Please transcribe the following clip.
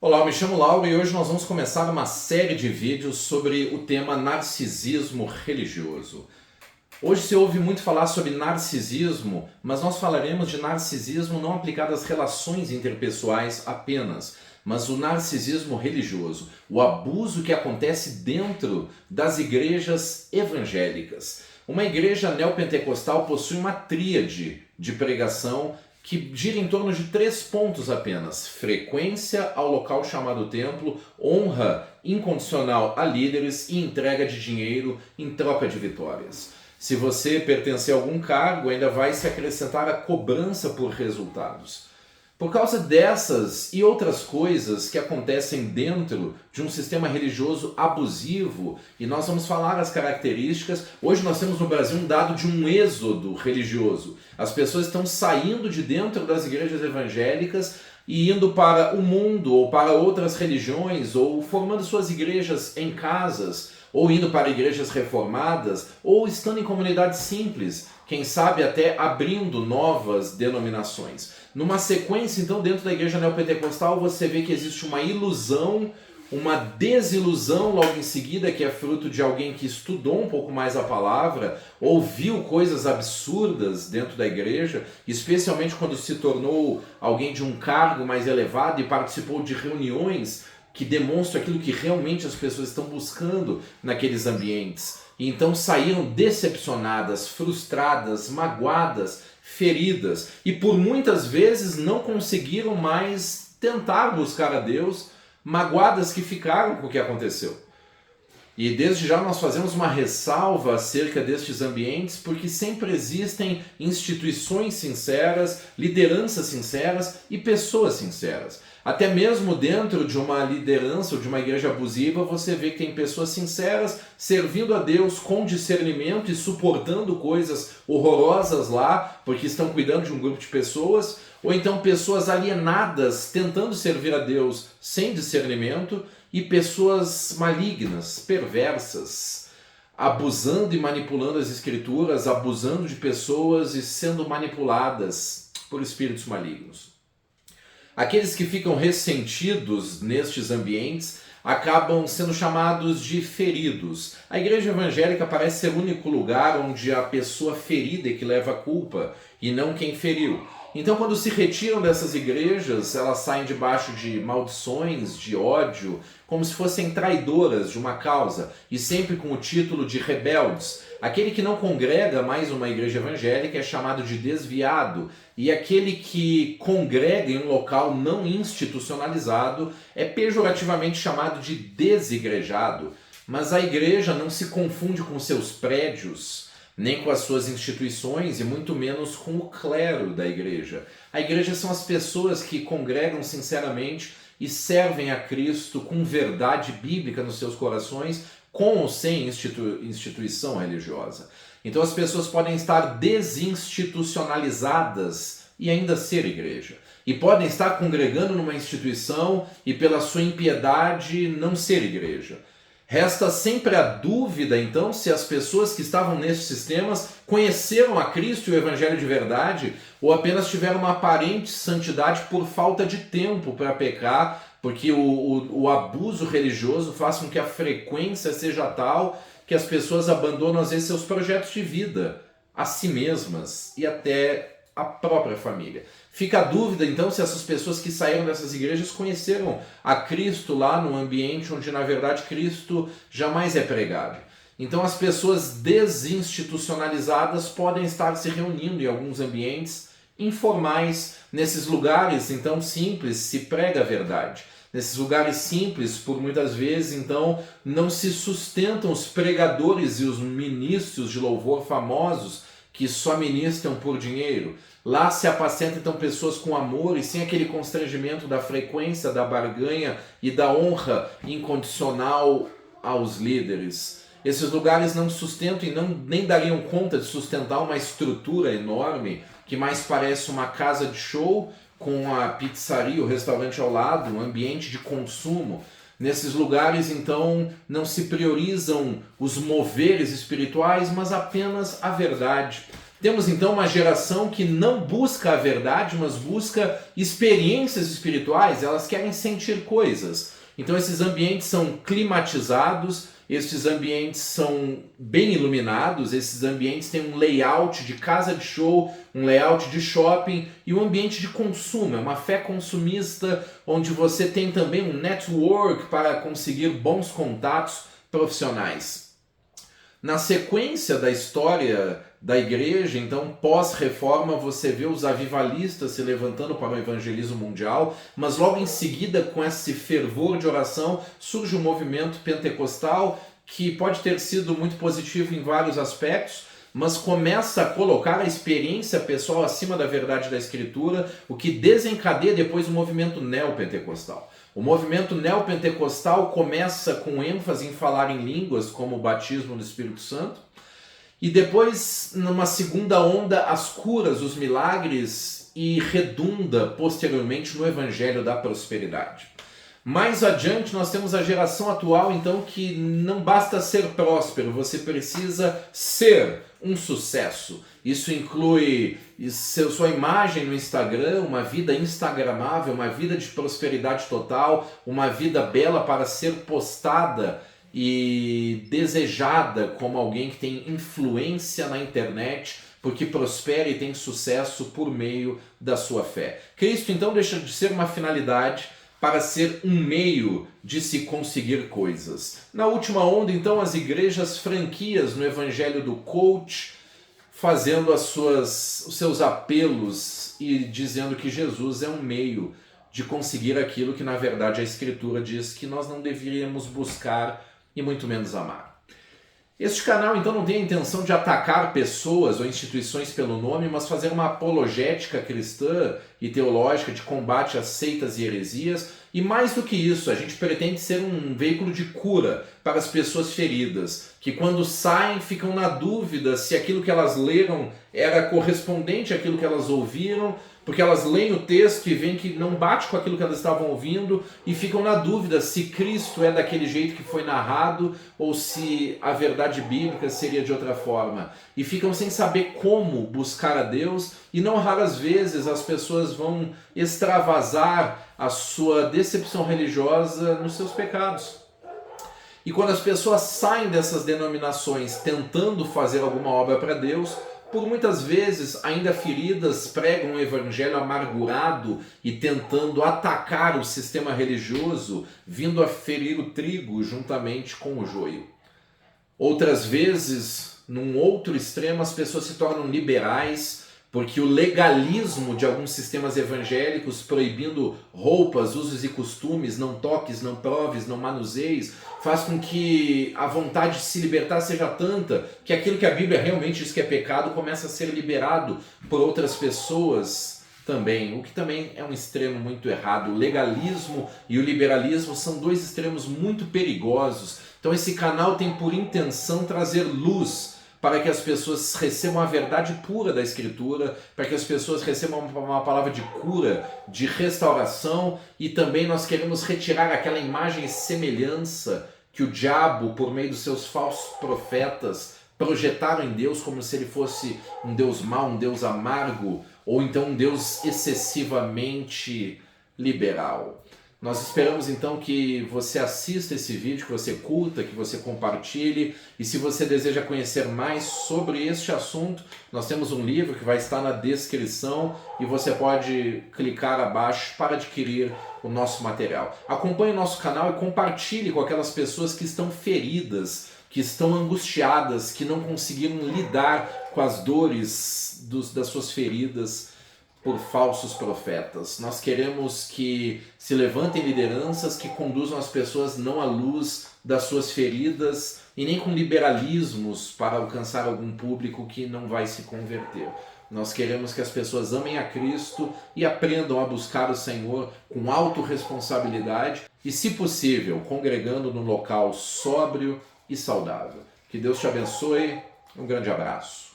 Olá, eu me chamo Lauro e hoje nós vamos começar uma série de vídeos sobre o tema narcisismo religioso. Hoje se ouve muito falar sobre narcisismo, mas nós falaremos de narcisismo não aplicado às relações interpessoais apenas, mas o narcisismo religioso, o abuso que acontece dentro das igrejas evangélicas. Uma igreja neopentecostal possui uma tríade de pregação que gira em torno de 3 pontos apenas: frequência ao local chamado templo, honra incondicional a líderes e entrega de dinheiro em troca de vitórias. Se você pertencer a algum cargo, ainda vai se acrescentar a cobrança por resultados. Por causa dessas e outras coisas que acontecem dentro de um sistema religioso abusivo, e nós vamos falar as características, hoje nós temos no Brasil um dado de um êxodo religioso. As pessoas estão saindo de dentro das igrejas evangélicas e indo para o mundo ou para outras religiões, ou formando suas igrejas em casas, ou indo para igrejas reformadas, ou estando em comunidades simples, quem sabe até abrindo novas denominações. Numa sequência, então, dentro da igreja neopentecostal, você vê que existe uma ilusão, uma desilusão logo em seguida, que é fruto de alguém que estudou um pouco mais a palavra, ouviu coisas absurdas dentro da igreja, especialmente quando se tornou alguém de um cargo mais elevado e participou de reuniões que demonstram aquilo que realmente as pessoas estão buscando naqueles ambientes. E então saíram decepcionadas, frustradas, magoadas, feridas, e por muitas vezes não conseguiram mais tentar buscar a Deus, magoadas que ficaram com o que aconteceu. E desde já nós fazemos uma ressalva acerca destes ambientes, porque sempre existem instituições sinceras, lideranças sinceras e pessoas sinceras. Até mesmo dentro de uma liderança ou de uma igreja abusiva, você vê que tem pessoas sinceras servindo a Deus com discernimento e suportando coisas horrorosas lá, porque estão cuidando de um grupo de pessoas, ou então pessoas alienadas tentando servir a Deus sem discernimento, e pessoas malignas, perversas, abusando e manipulando as escrituras, abusando de pessoas e sendo manipuladas por espíritos malignos. Aqueles que ficam ressentidos nestes ambientes acabam sendo chamados de feridos. A igreja evangélica parece ser o único lugar onde a pessoa ferida é que leva a culpa e não quem feriu. Então, quando se retiram dessas igrejas, elas saem debaixo de maldições, de ódio, como se fossem traidoras de uma causa, e sempre com o título de rebeldes. Aquele que não congrega mais uma igreja evangélica é chamado de desviado, e aquele que congrega em um local não institucionalizado é pejorativamente chamado de desigrejado. Mas a igreja não se confunde com seus prédios, nem com as suas instituições e muito menos com o clero da igreja. A igreja são as pessoas que congregam sinceramente e servem a Cristo com verdade bíblica nos seus corações, com ou sem instituição religiosa. Então as pessoas podem estar desinstitucionalizadas e ainda ser igreja. E podem estar congregando numa instituição e pela sua impiedade não ser igreja. Resta sempre a dúvida, então, se as pessoas que estavam nesses sistemas conheceram a Cristo e o Evangelho de verdade, ou apenas tiveram uma aparente santidade por falta de tempo para pecar, porque o abuso religioso faz com que a frequência seja tal que as pessoas abandonam, às vezes, seus projetos de vida, a si mesmas e até a própria família. Fica a dúvida, então, se essas pessoas que saíram dessas igrejas conheceram a Cristo lá no ambiente onde, na verdade, Cristo jamais é pregado. Então, as pessoas desinstitucionalizadas podem estar se reunindo em alguns ambientes informais. Nesses lugares, então, simples, se prega a verdade. Nesses lugares simples, por muitas vezes, então, não se sustentam os pregadores e os ministros de louvor famosos que só ministram por dinheiro. Lá se apacentam então pessoas com amor e sem aquele constrangimento da frequência, da barganha e da honra incondicional aos líderes. Esses lugares não sustentam e nem dariam conta de sustentar uma estrutura enorme que mais parece uma casa de show com a pizzaria, o restaurante ao lado, um ambiente de consumo. Nesses lugares, então, não se priorizam os moveres espirituais, mas apenas a verdade. Temos então uma geração que não busca a verdade, mas busca experiências espirituais, elas querem sentir coisas. Então esses ambientes são climatizados, esses ambientes são bem iluminados, esses ambientes têm um layout de casa de show, um layout de shopping e um ambiente de consumo, é uma fé consumista onde você tem também um network para conseguir bons contatos profissionais. Na sequência da história da igreja, então pós-reforma, você vê os avivalistas se levantando para o evangelismo mundial, mas logo em seguida, com esse fervor de oração, surge o movimento pentecostal, que pode ter sido muito positivo em vários aspectos, mas começa a colocar a experiência pessoal acima da verdade da Escritura, o que desencadeia depois o movimento neopentecostal. O movimento neopentecostal começa com ênfase em falar em línguas, como o batismo no Espírito Santo, e depois, numa segunda onda, as curas, os milagres, e redunda posteriormente no evangelho da prosperidade. Mais adiante nós temos a geração atual, então, que não basta ser próspero, você precisa ser um sucesso. Isso inclui sua imagem no Instagram, uma vida instagramável, uma vida de prosperidade total, uma vida bela para ser postada e desejada como alguém que tem influência na internet, porque prospera e tem sucesso por meio da sua fé. Cristo então deixa de ser uma finalidade para ser um meio de se conseguir coisas. Na última onda, então, as igrejas franquias no evangelho do coach, fazendo os seus apelos e dizendo que Jesus é um meio de conseguir aquilo que, na verdade, a Escritura diz que nós não deveríamos buscar e muito menos amar. Este canal, então, não tem a intenção de atacar pessoas ou instituições pelo nome, mas fazer uma apologética cristã e teológica de combate às seitas e heresias. E mais do que isso, a gente pretende ser um veículo de cura para as pessoas feridas, que quando saem ficam na dúvida se aquilo que elas leram era correspondente àquilo que elas ouviram, porque elas leem o texto e veem que não bate com aquilo que elas estavam ouvindo e ficam na dúvida se Cristo é daquele jeito que foi narrado ou se a verdade bíblica seria de outra forma. E ficam sem saber como buscar a Deus, e não raras vezes as pessoas vão extravasar a sua decepção religiosa nos seus pecados. E quando as pessoas saem dessas denominações tentando fazer alguma obra para Deus, por muitas vezes, ainda feridas, pregam um evangelho amargurado e tentando atacar o sistema religioso, vindo a ferir o trigo juntamente com o joio. Outras vezes, num outro extremo, as pessoas se tornam liberais, porque o legalismo de alguns sistemas evangélicos, proibindo roupas, usos e costumes, não toques, não proves, não manuseis, faz com que a vontade de se libertar seja tanta que aquilo que a Bíblia realmente diz que é pecado começa a ser liberado por outras pessoas também, o que também é um extremo muito errado. O legalismo e o liberalismo são dois extremos muito perigosos. Então esse canal tem por intenção trazer luz para que as pessoas recebam a verdade pura da Escritura, para que as pessoas recebam uma palavra de cura, de restauração, e também nós queremos retirar aquela imagem e semelhança que o diabo, por meio dos seus falsos profetas, projetaram em Deus como se ele fosse um Deus mau, um Deus amargo, ou então um Deus excessivamente liberal. Nós esperamos então que você assista esse vídeo, que você curta, que você compartilhe, e se você deseja conhecer mais sobre este assunto, nós temos um livro que vai estar na descrição e você pode clicar abaixo para adquirir o nosso material. Acompanhe o nosso canal e compartilhe com aquelas pessoas que estão feridas, que estão angustiadas, que não conseguiram lidar com as dores das suas feridas por falsos profetas. Nós queremos que se levantem lideranças que conduzam as pessoas não à luz das suas feridas e nem com liberalismos para alcançar algum público que não vai se converter. Nós queremos que as pessoas amem a Cristo e aprendam a buscar o Senhor com autorresponsabilidade e, se possível, congregando num local sóbrio e saudável. Que Deus te abençoe. Um grande abraço.